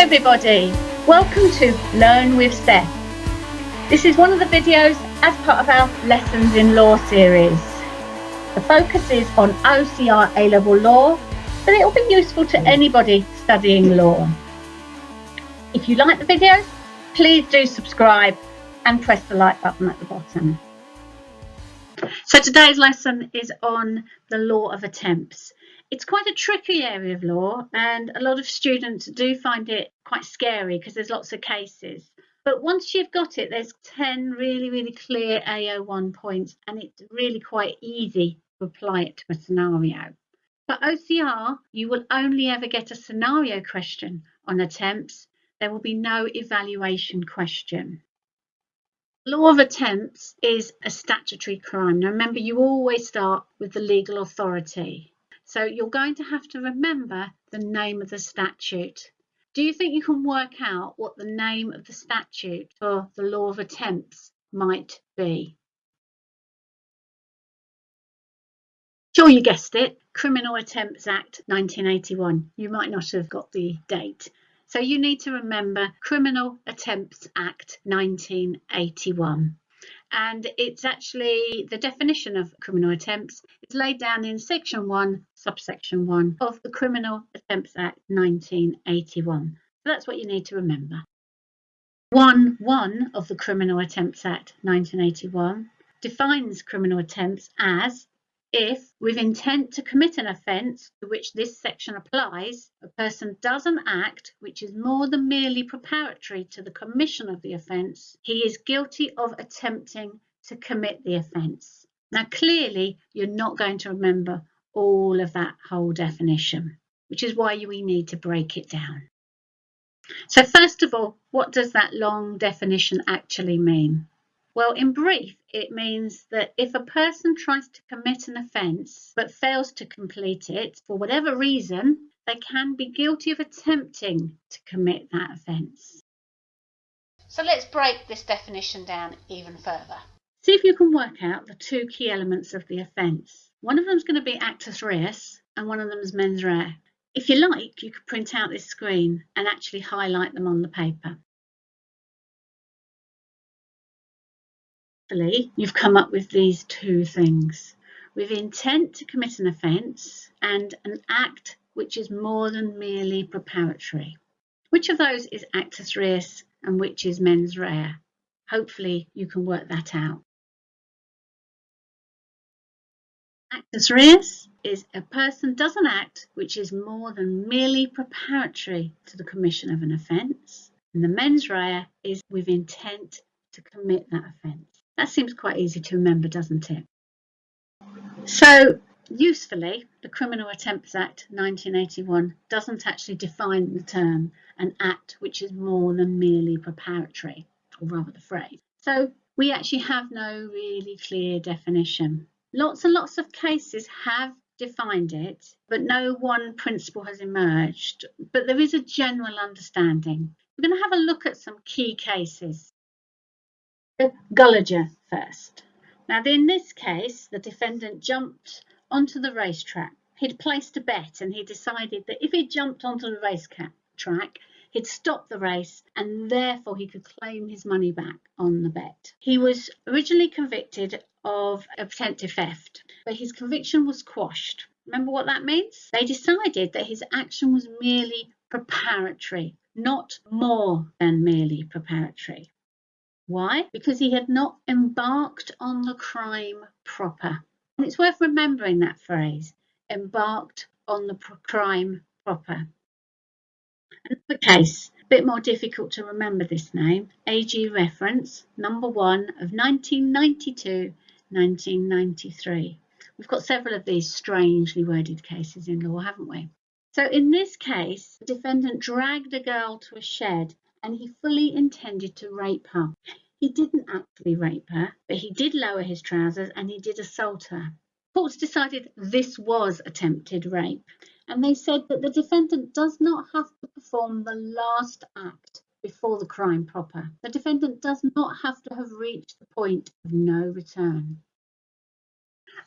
everybody, welcome to Learn with Steph. This is one of the videos as part of our Lessons in Law series. The focus is on OCR A Level law, but it will be useful to anybody studying law. If you like the videos, please do subscribe and press the like button at the bottom. So today's lesson is on the law of attempts. It's quite a tricky area of law, and a lot of students do find it quite scary because there's lots of cases. But once you've got it, there's 10 really clear AO1 points, and it's really quite easy to apply it to a scenario. For OCR, you will only ever get a scenario question on attempts. There will be no evaluation question. Law of attempts is a statutory crime. Now remember, you always start with the legal authority. So you're going to have to remember the name of the statute. Do you think you can work out what the name of the statute for the law of attempts might be? Sure, you guessed it. Criminal Attempts Act 1981. You might not have got the date. So you need to remember Criminal Attempts Act 1981. And it's actually the definition of criminal attempts. It's laid down in section 1, subsection 1 of the Criminal Attempts Act 1981. So that's what you need to remember. 1.1 of the Criminal Attempts Act 1981 defines criminal attempts as if, with intent to commit an offence to which this section applies, a person does an act which is more than merely preparatory to the commission of the offence, he is guilty of attempting to commit the offence. Now, clearly, you're not going to remember all of that whole definition, which is why we need to break it down. So first of all, what does that long definition actually mean? Well, in brief, it means that if a person tries to commit an offence but fails to complete it for whatever reason, they can be guilty of attempting to commit that offence. So let's break this definition down even further. See if you can work out the two key elements of the offence. One of them is going to be actus reus and one of them is mens rea. If you like, you could print out this screen and actually highlight them on the paper. You've come up with these two things, with intent to commit an offence and an act which is more than merely preparatory. Which of those is actus reus and which is mens rea? Hopefully you can work that out. Actus reus is a person does an act which is more than merely preparatory to the commission of an offence, and the mens rea is with intent to commit that offence. That seems quite easy to remember, doesn't it? So, usefully, the Criminal Attempts Act 1981 doesn't actually define the term an act which is more than merely preparatory, or rather the phrase. So, we actually have no really clear definition. Lots and lots of cases have defined it, but no one principle has emerged. But there is a general understanding. We're going to have a look at some key cases. The Gulledge first. Now, in this case, the defendant jumped onto the racetrack. He'd placed a bet and he decided that if he jumped onto the racetrack, he'd stop the race and therefore he could claim his money back on the bet. He was originally convicted of attempted theft, but his conviction was quashed. Remember what that means? They decided that his action was merely preparatory, not more than merely preparatory. Why? Because he had not embarked on the crime proper. And it's worth remembering that phrase, embarked on the crime proper. Another case, a bit more difficult to remember this name, AG reference, number 1 of 1992-1993. We've got several of these strangely worded cases in law, haven't we? So in this case, the defendant dragged a girl to a shed and he fully intended to rape her. He didn't actually rape her, but he did lower his trousers and he did assault her. Courts decided this was attempted rape, and they said that the defendant does not have to perform the last act before the crime proper. The defendant does not have to have reached the point of no return.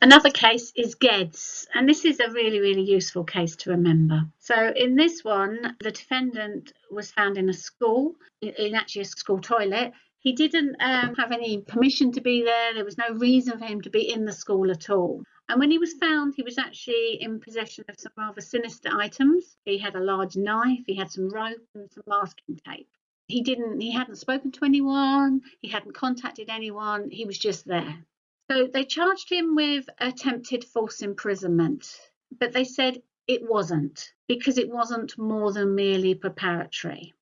Another case is Geddes, and this is a really useful case to remember. So in this one, the defendant was found in a school, in actually a school toilet. He didn't have any permission to be there. There was no reason for him to be in the school at all. And when he was found, he was actually in possession of some rather sinister items. He had a large knife, he had some rope and some masking tape. He hadn't spoken to anyone, he hadn't contacted anyone, he was just there. So they charged him with attempted false imprisonment, but they said it wasn't, because it wasn't more than merely preparatory.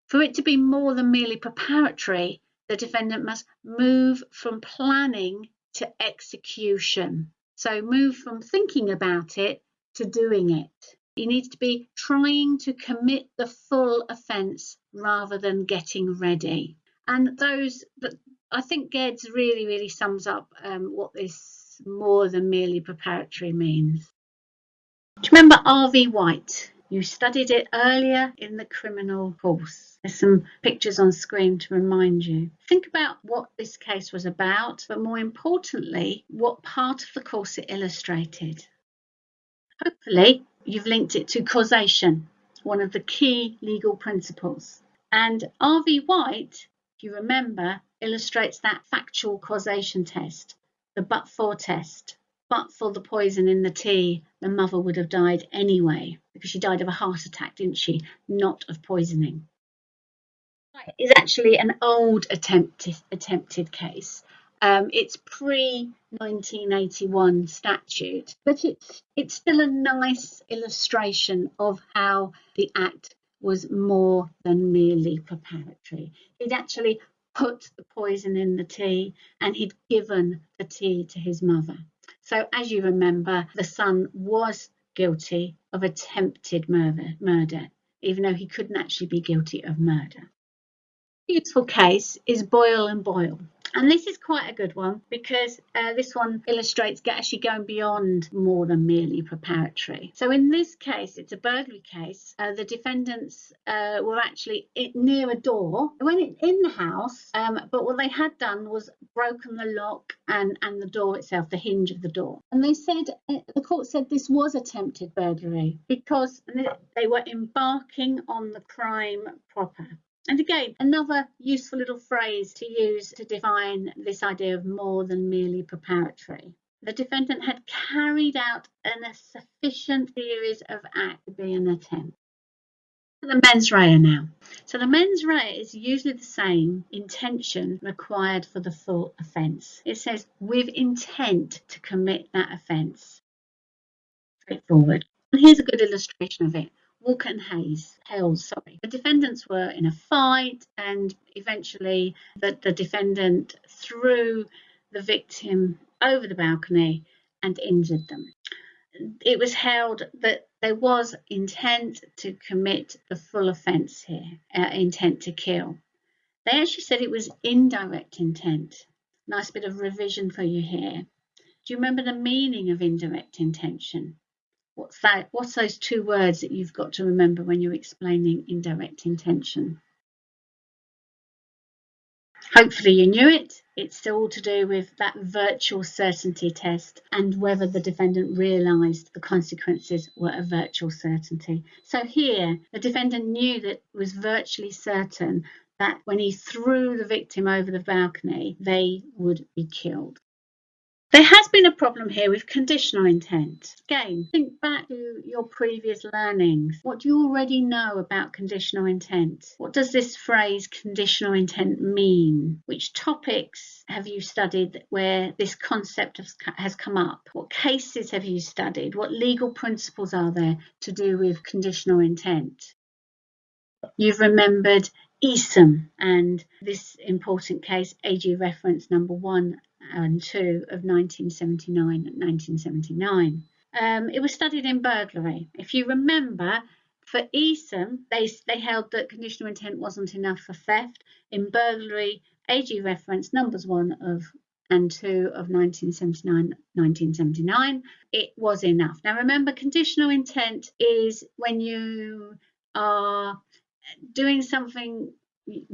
For it to be more than merely preparatory, the defendant must move from planning to execution. So move from thinking about it to doing it. He needs to be trying to commit the full offence rather than getting ready. And I think Geddes really sums up what this more than merely preparatory means. Do you remember R.V. White? You studied it earlier in the criminal course. There's some pictures on screen to remind you. Think about what this case was about, but more importantly, what part of the course it illustrated. Hopefully, you've linked it to causation, one of the key legal principles. And R.V. White, if you remember, illustrates that factual causation test, the but-for test. But for the poison in the tea, the mother would have died anyway, because she died of a heart attack, didn't she? Not of poisoning. It's actually an old attempted case. It's pre-1981 statute, but it's still a nice illustration of how the act was more than merely preparatory. He'd actually put the poison in the tea and he'd given the tea to his mother. So as you remember, the son was guilty of attempted murder, even though he couldn't actually be guilty of murder. Useful case is Boyle and Boyle. And this is quite a good one because this one illustrates actually going beyond more than merely preparatory. So in this case, it's a burglary case. The defendants were actually near a door. They went in the house, but what they had done was broken the lock and the door itself, the hinge of the door. And they said, the court said this was attempted burglary because they were embarking on the crime proper. And again, another useful little phrase to use to define this idea of more than merely preparatory. The defendant had carried out a sufficient series of acts to be an attempt. The mens rea now. So the mens rea is usually the same intention required for the full offence. It says with intent to commit that offence. Straightforward. And here's a good illustration of it. Walker and Hales. The defendants were in a fight, and eventually the defendant threw the victim over the balcony and injured them. It was held that there was intent to commit the full offence here, intent to kill. They actually said it was indirect intent. Nice bit of revision for you here. Do you remember the meaning of indirect intention? What's that? What's those two words that you've got to remember when you're explaining indirect intention? Hopefully you knew it. It's all to do with that virtual certainty test and whether the defendant realised the consequences were a virtual certainty. So here, the defendant knew that it was virtually certain that when he threw the victim over the balcony, they would be killed. There has been a problem here with conditional intent. Again, think back to your previous learnings. What do you already know about conditional intent? What does this phrase conditional intent mean? Which topics have you studied where this concept has come up? What cases have you studied? What legal principles are there to do with conditional intent? You've remembered ESOM and this important case, AG reference number 1 and 2 of 1979 and 1979. It was studied in burglary. If you remember, for ESOM, they held that conditional intent wasn't enough for theft. In burglary, AG reference numbers 1 and 2 of 1979, it was enough. Now remember, conditional intent is when you are doing something,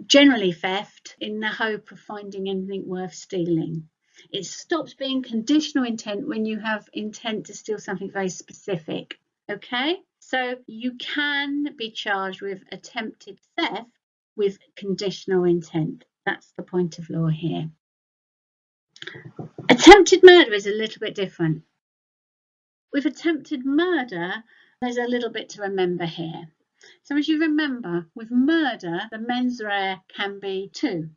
generally theft, in the hope of finding anything worth stealing. It stops being conditional intent when you have intent to steal something very specific. Okay, so you can be charged with attempted theft with conditional intent. That's the point of law here. Attempted murder is a little bit different. With attempted murder, there's a little bit to remember here. So as you remember, with murder, the mens rea can be two.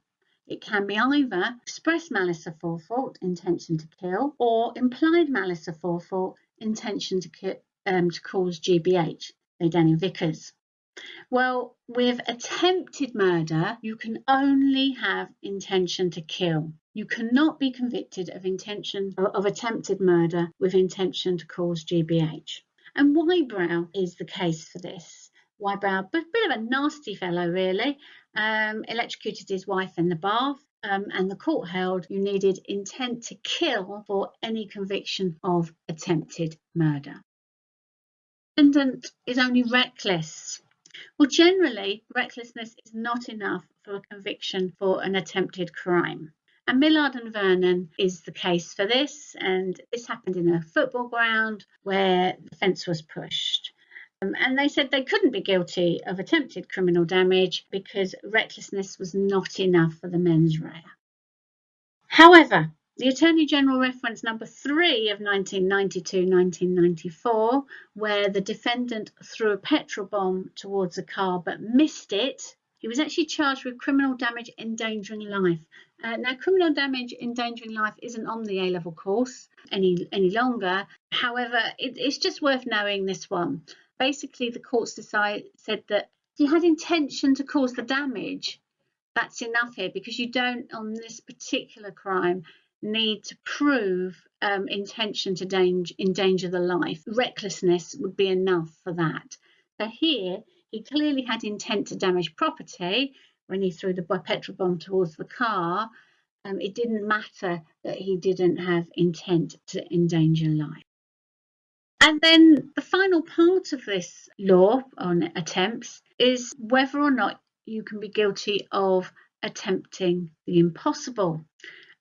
It can be either express malice aforethought, intention to kill, or implied malice aforethought, intention to cause GBH, say Daniel Vickers. Well, with attempted murder, you can only have intention to kill. You cannot be convicted of attempted murder with intention to cause GBH. And Whybrow is the case for this. Whybrow, but a bit of a nasty fellow, really, electrocuted his wife in the bath, and the court held you needed intent to kill for any conviction of attempted murder. Defendant is only reckless. Well, generally, recklessness is not enough for a conviction for an attempted crime. And Millard and Vernon is the case for this, and this happened in a football ground where the fence was pushed. And they said they couldn't be guilty of attempted criminal damage because recklessness was not enough for the mens rea. However, the Attorney General reference number 3 of 1992-1994, where the defendant threw a petrol bomb towards a car but missed it, he was actually charged with criminal damage endangering life. Now, criminal damage endangering life isn't on the A Level course any longer. However, it's just worth knowing this one. Basically, the courts said that if you had intention to cause the damage, that's enough here, because you don't, on this particular crime, need to prove intention to endanger the life. Recklessness would be enough for that. So here, he clearly had intent to damage property when he threw the petrol bomb towards the car. It didn't matter that he didn't have intent to endanger life. And then the final part of this law on attempts is whether or not you can be guilty of attempting the impossible.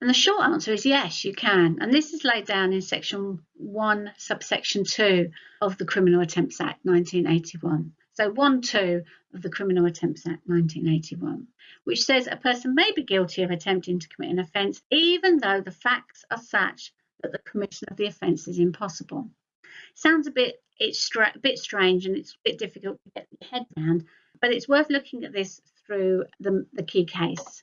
And the short answer is yes, you can. And this is laid down in section 1, subsection 2 of the Criminal Attempts Act 1981. So 1(2) of the Criminal Attempts Act 1981, which says a person may be guilty of attempting to commit an offence even though the facts are such that the commission of the offence is impossible. Sounds a bit strange, and it's a bit difficult to get your head around, but it's worth looking at this through the key case.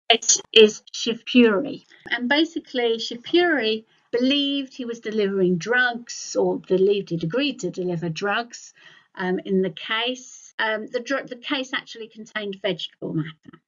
It is Shifpuri, and basically Shifpuri believed he was delivering drugs, or believed he'd agreed to deliver drugs. In the case, the case actually contained vegetable matter.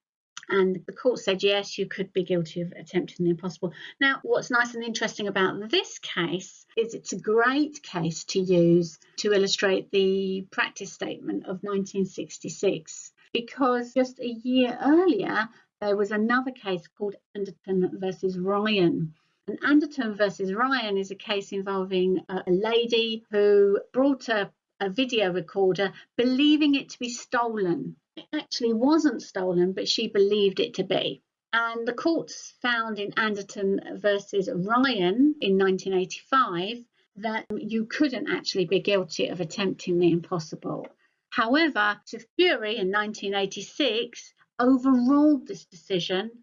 And the court said, yes, you could be guilty of attempting the impossible. Now, what's nice and interesting about this case is it's a great case to use to illustrate the practice statement of 1966, because just a year earlier, there was another case called Anderton versus Ryan. And Anderton versus Ryan is a case involving a lady who brought a video recorder believing it to be stolen. It actually wasn't stolen, but she believed it to be. And the courts found in Anderton versus Ryan in 1985 that you couldn't actually be guilty of attempting the impossible. However, Shifpuri in 1986 overruled this decision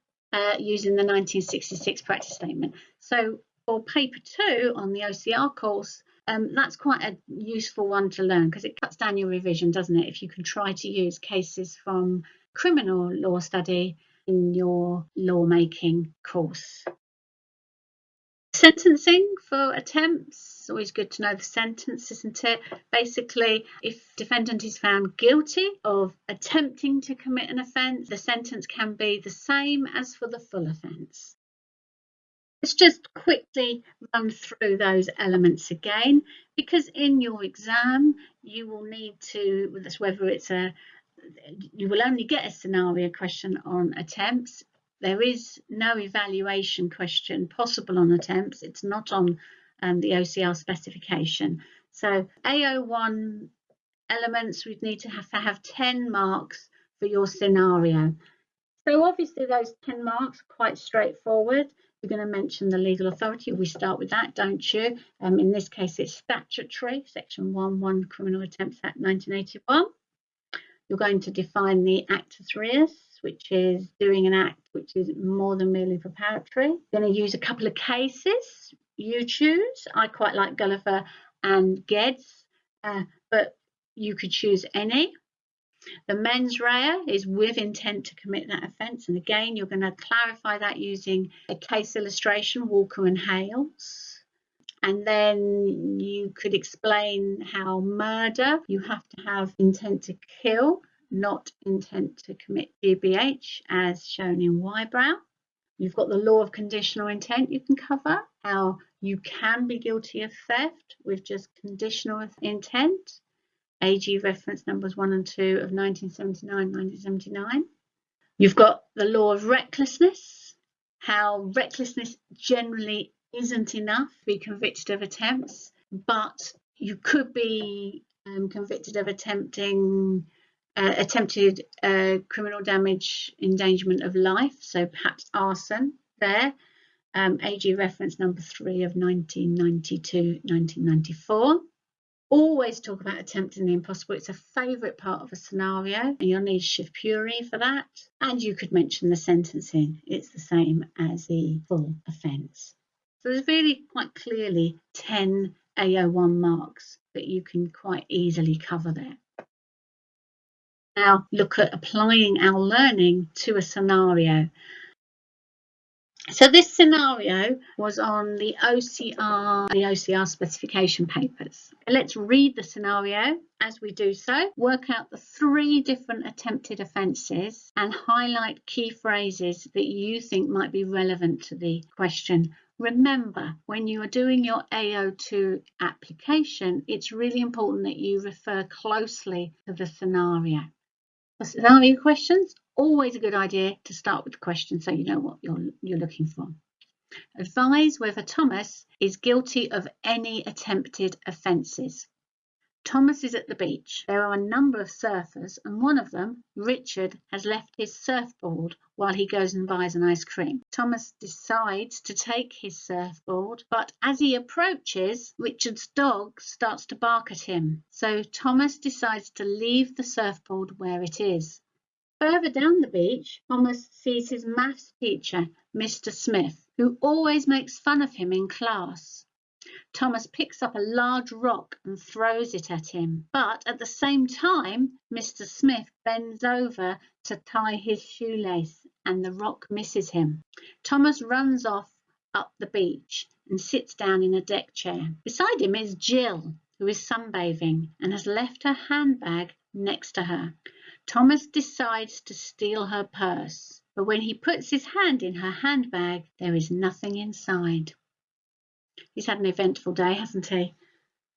using the 1966 practice statement. So for paper 2 on the OCR course, that's quite a useful one to learn, because it cuts down your revision, doesn't it, if you can try to use cases from criminal law study in your lawmaking course. Sentencing for attempts, always good to know the sentence, isn't it? Basically, if defendant is found guilty of attempting to commit an offence, the sentence can be the same as for the full offence. Let's just quickly run through those elements again, because in your exam you will need to, you will only get a scenario question on attempts. There is no evaluation question possible on attempts. It's not on the OCR specification. So AO1 elements, we'd need to have 10 marks for your scenario. So obviously those 10 marks are quite straightforward. You're going to mention the legal authority. We start with that, don't you? In this case, it's statutory, Section 1 Criminal Attempts Act 1981. You're going to define the actus reus, which is doing an act which is more than merely preparatory. You're going to use a couple of cases. You choose. I quite like Gulledge and Geddes, but you could choose any. The mens rea is with intent to commit that offence. And again, you're going to clarify that using a case illustration, Walker and Hales. And then you could explain how murder, you have to have intent to kill, not intent to commit GBH, as shown in Wybrow. You've got the law of conditional intent you can cover, how you can be guilty of theft with just conditional intent. AG reference numbers 1 and 2 of 1979. You've got the law of recklessness, how recklessness generally isn't enough to be convicted of attempts, but you could be convicted of attempted criminal damage, endangerment of life, so perhaps arson there. AG reference number 3 of 1992-1994. Always talk about attempting the impossible. It's a favourite part of a scenario, and you'll need shift puri for that. And you could mention the sentencing. It's the same as the full offence. So there's really quite clearly 10 AO1 marks that you can quite easily cover there. Now look at applying our learning to a scenario. So this scenario was on the OCR specification papers. Let's read the scenario. As we do so, work out the 3 different attempted offences and highlight key phrases that you think might be relevant to the question. Remember, when you are doing your AO2 application, it's really important that you refer closely to the scenario. For scenario questions, always a good idea to start with the question so you know what you're looking for. Advise whether Thomas is guilty of any attempted offences. Thomas is at the beach. There are a number of surfers, and one of them, Richard, has left his surfboard while he goes and buys an ice cream. Thomas decides to take his surfboard, but as he approaches, Richard's dog starts to bark at him. So Thomas decides to leave the surfboard where it is. Further down the beach, Thomas sees his maths teacher, Mr. Smith, who always makes fun of him in class. Thomas picks up a large rock and throws it at him, but at the same time, Mr. Smith bends over to tie his shoelace and the rock misses him. Thomas runs off up the beach and sits down in a deck chair. Beside him is Jill, who is sunbathing and has left her handbag next to her. Thomas decides to steal her purse, but when he puts his hand in her handbag, there is nothing inside. He's had an eventful day, hasn't he?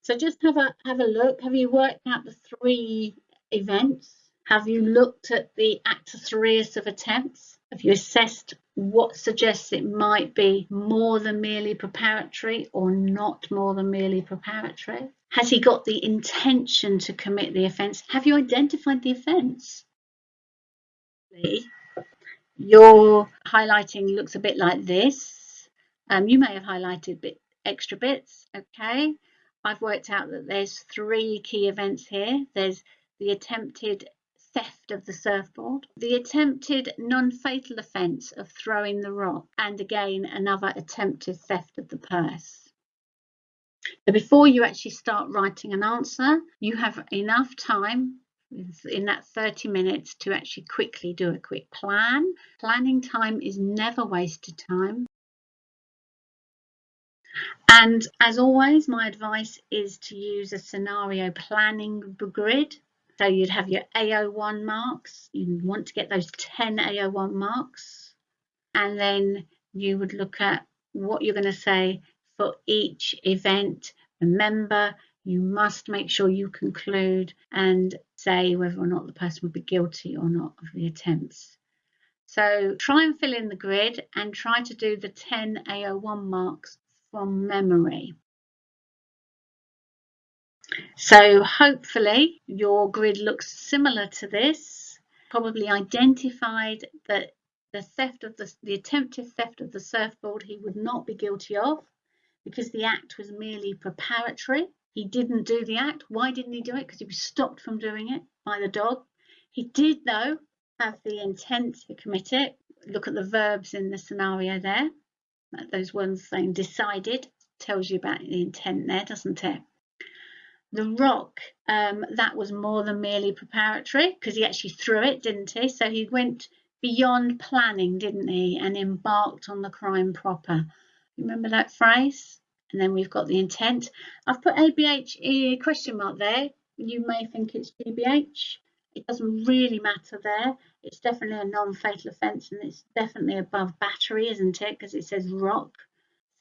So just have a look. Have you worked out the 3 events? Have you looked at the actus reus of attempts? Have you assessed what suggests it might be more than merely preparatory or not more than merely preparatory? Has he got the intention to commit the offence? Have you identified the offence? Your highlighting looks a bit like this. You may have highlighted extra bits. Okay, I've worked out that there's 3 key events here. There's the attempted theft of the surfboard, the attempted non-fatal offence of throwing the rock, and again another attempted theft of the purse. So before you actually start writing an answer, you have enough time in that 30 minutes to actually quickly do a quick plan. Planning time is never wasted time. And as always, my advice is to use a scenario planning grid. So you'd have your AO1 marks. You want to get those 10 AO1 marks. And then you would look at what you're going to say for each event. Remember, you must make sure you conclude and say whether or not the person would be guilty or not of the attempts. So try and fill in the grid and try to do the 10 AO1 marks from memory. So hopefully your grid looks similar to this. probably identified that the attempted theft of the surfboard he would not be guilty of, because the act was merely preparatory. He didn't do the act. Why didn't he do it? Because he was stopped from doing it by the dog. He did, though, have the intent to commit it. Look at the verbs in the scenario there. Those ones saying decided tells you about the intent there, doesn't it? The rock, that was more than merely preparatory, because he actually threw it, didn't he? So he went beyond planning, didn't he, and embarked on the crime proper. Remember that phrase? And then we've got the intent. I've put ABH question mark there. You may think it's GBH. It doesn't really matter there. It's definitely a non-fatal offence, and it's definitely above battery, isn't it? Because it says rock.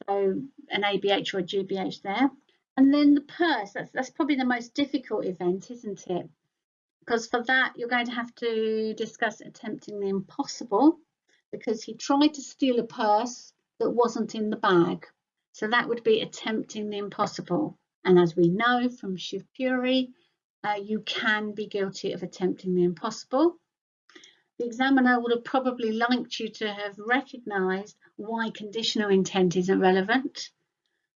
So an ABH or a GBH there. And then the purse, that's probably the most difficult event, isn't it? Because for that, you're going to have to discuss attempting the impossible, because he tried to steal a purse that wasn't in the bag. So that would be attempting the impossible. And as we know from Shivpuri, you can be guilty of attempting the impossible. The examiner would have probably liked you to have recognised why conditional intent is irrelevant.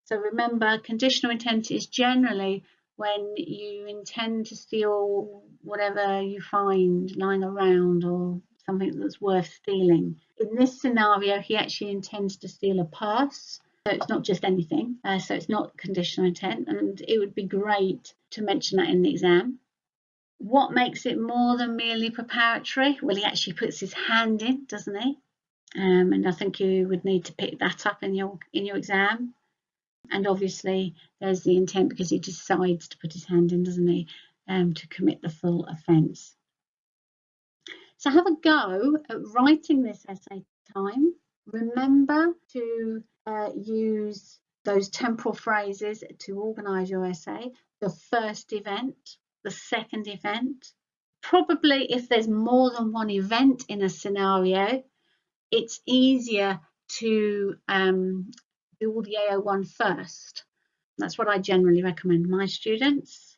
So remember, conditional intent is generally when you intend to steal whatever you find lying around or something that's worth stealing. In this scenario, he actually intends to steal a purse. So it's not just anything. So it's not conditional intent. And it would be great to mention that in the exam. What makes it more than merely preparatory? Well, he actually puts his hand in, doesn't he? And I think you would need to pick that up in your exam. And obviously there's the intent, because he decides to put his hand in, doesn't he, to commit the full offence. So have a go at writing this essay time. Remember to use those temporal phrases to organise your essay. The first event, the second event. Probably if there's more than one event in a scenario, it's easier to do all the AO1 first. That's what I generally recommend my students.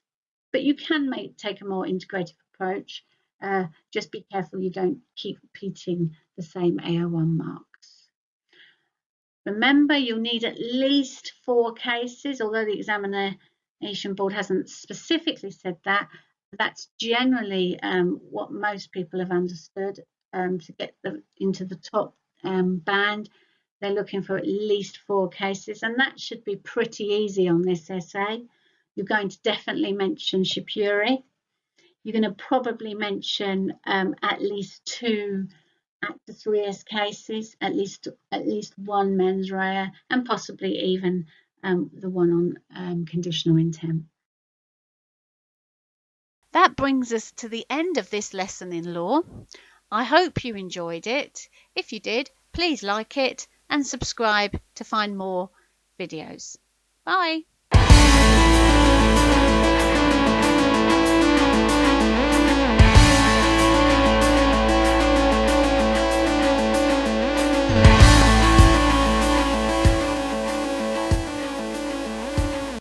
But you can take a more integrative approach. Just be careful you don't keep repeating the same AO1 marks. Remember, you'll need at least 4 cases, although the examination board hasn't specifically said that. That's generally what most people have understood to get into the top band. They're looking for at least 4 cases, and that should be pretty easy on this essay. You're going to definitely mention Shivpuri. You're going to probably mention at least 2 actus reus cases, at least 1 mens rea, and possibly even the one on conditional intent. That brings us to the end of this lesson in law. I hope you enjoyed it. If you did, please like it and subscribe to find more videos. Bye.